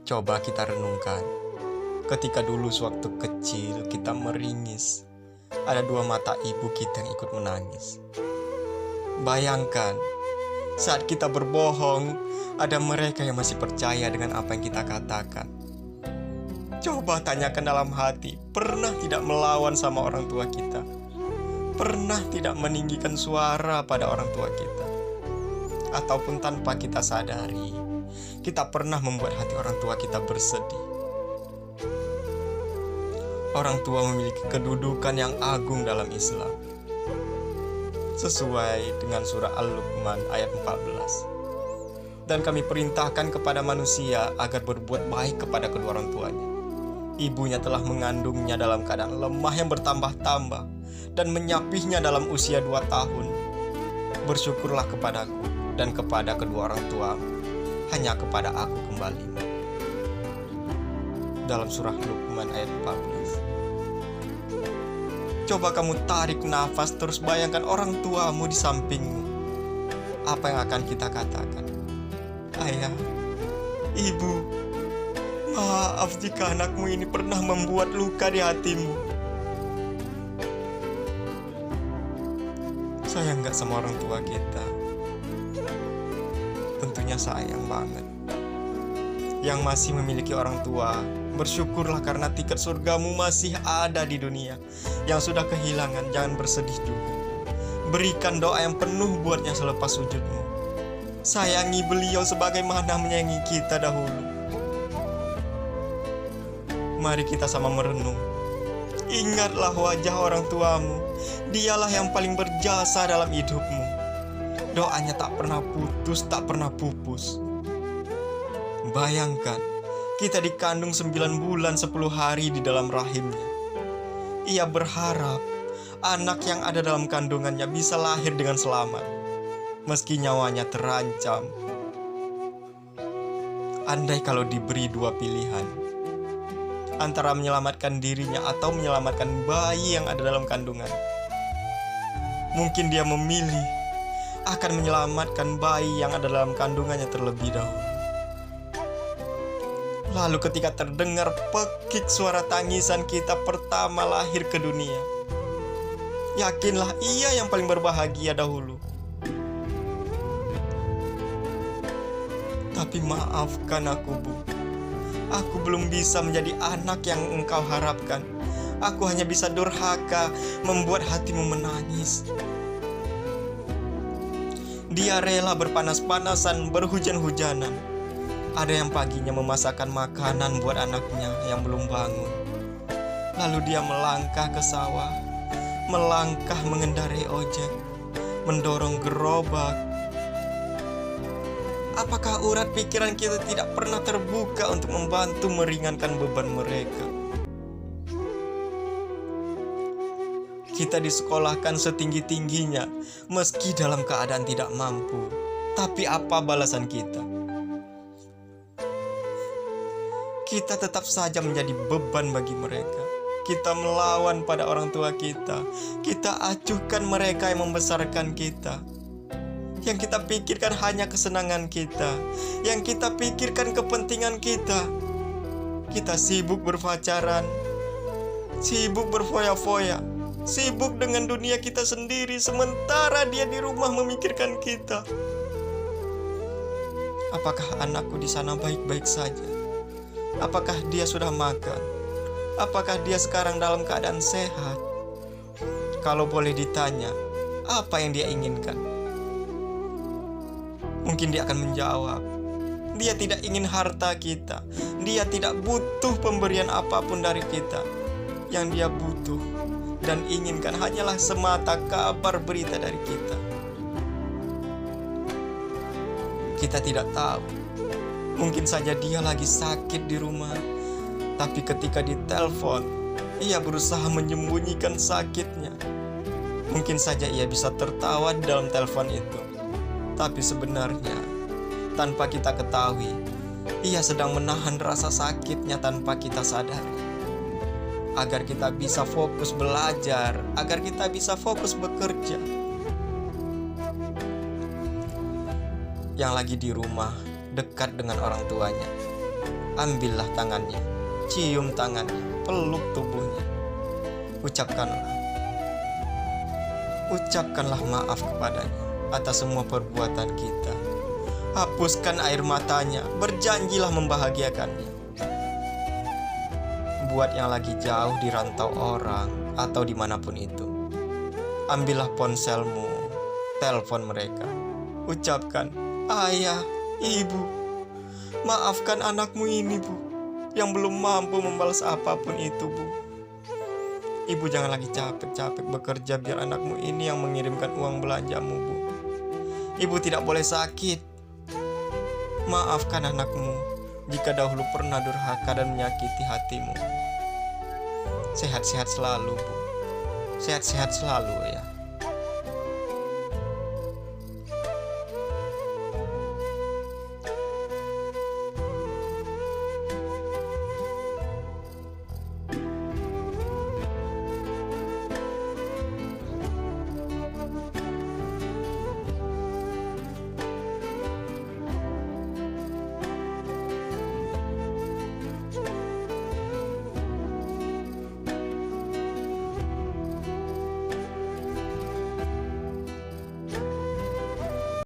Coba kita renungkan, ketika dulu sewaktu kecil kita meringis, ada dua mata ibu kita yang ikut menangis. Bayangkan, saat kita berbohong, ada mereka yang masih percaya dengan apa yang kita katakan. Coba tanyakan dalam hati, pernah tidak melawan sama orang tua kita? Pernah tidak meninggikan suara pada orang tua kita? Ataupun tanpa kita sadari, kita pernah membuat hati orang tua kita bersedih. Orang tua memiliki kedudukan yang agung dalam Islam, sesuai dengan surah Al-Luqman ayat 14. Dan kami perintahkan kepada manusia agar berbuat baik kepada kedua orang tuanya. Ibunya telah mengandungnya dalam keadaan lemah yang bertambah-tambah dan menyapihnya dalam usia 2 tahun. Bersyukurlah kepadaku dan kepada kedua orang tua, hanya kepada aku kembali. Dalam surah Luqman ayat 14. Coba kamu tarik nafas, terus bayangkan orang tuamu di sampingmu. Apa yang akan kita katakan? Ayah, ibu, maaf jika anakmu ini pernah membuat luka di hatimu. Sayang gak sama orang tua kita? Tentunya sayang banget. Yang masih memiliki orang tua, bersyukurlah karena tiket surgamu masih ada di dunia. Yang sudah kehilangan, jangan bersedih juga. Berikan doa yang penuh buatnya selepas sujudmu. Sayangi beliau sebagaimana menyayangi kita dahulu. Mari kita sama merenung. Ingatlah wajah orang tuamu. Dialah yang paling berjasa dalam hidupmu. Doanya tak pernah putus, tak pernah pupus. Bayangkan, kita dikandung 9 bulan 10 hari di dalam rahimnya. Ia berharap anak yang ada dalam kandungannya bisa lahir dengan selamat, meski nyawanya terancam. Andai kalau diberi 2 pilihan, antara menyelamatkan dirinya atau menyelamatkan bayi yang ada dalam kandungan, mungkin dia memilih akan menyelamatkan bayi yang ada dalam kandungannya terlebih dahulu. Lalu ketika terdengar pekik suara tangisan kita pertama lahir ke dunia, yakinlah ia yang paling berbahagia dahulu. Tapi maafkan aku, Bu. Aku belum bisa menjadi anak yang engkau harapkan. Aku hanya bisa durhaka, membuat hatimu menangis. Dia rela berpanas-panasan, berhujan-hujanan. Ada yang paginya memasakkan makanan buat anaknya yang belum bangun. Lalu dia melangkah ke sawah, melangkah mengendarai ojek, mendorong gerobak. Apakah urat pikiran kita tidak pernah terbuka untuk membantu meringankan beban mereka? Kita disekolahkan setinggi-tingginya, meski dalam keadaan tidak mampu. Tapi apa balasan kita? Kita tetap saja menjadi beban bagi mereka. Kita melawan pada orang tua kita. Kita acuhkan mereka yang membesarkan kita. Yang kita pikirkan hanya kesenangan kita. Yang kita pikirkan kepentingan kita. Kita sibuk berpacaran, sibuk berfoya-foya, sibuk dengan dunia kita sendiri, sementara dia di rumah memikirkan kita. Apakah anakku di sana baik-baik saja? Apakah dia sudah makan? Apakah dia sekarang dalam keadaan sehat? Kalau boleh ditanya, apa yang dia inginkan? Mungkin dia akan menjawab, dia tidak ingin harta kita. Dia tidak butuh pemberian apapun dari kita. Yang dia butuh dan inginkan hanyalah semata kabar berita dari kita. Kita tidak tahu. Mungkin saja dia lagi sakit di rumah, tapi ketika ditelepon, ia berusaha menyembunyikan sakitnya. Mungkin saja ia bisa tertawa di dalam telepon itu, tapi sebenarnya tanpa kita ketahui, ia sedang menahan rasa sakitnya tanpa kita sadari. Agar kita bisa fokus belajar, agar kita bisa fokus bekerja. Yang lagi di rumah, dekat dengan orang tuanya, Ambillah tangannya, cium tangannya, peluk tubuhnya. Ucapkanlah maaf kepadanya atas semua perbuatan kita. Hapuskan air matanya, berjanjilah membahagiakannya. Buat yang lagi jauh di rantau orang atau dimanapun itu, ambillah ponselmu, telepon mereka. Ucapkan, ayah, ibu, maafkan anakmu ini, bu, yang belum mampu membalas apapun itu, bu. Ibu jangan lagi capek-capek bekerja biar anakmu ini yang mengirimkan uang belanjamu, bu. Ibu tidak boleh sakit. Maafkan anakmu jika dahulu pernah durhaka dan menyakiti hatimu. Sehat-sehat selalu, bu. Sehat-sehat selalu, ya.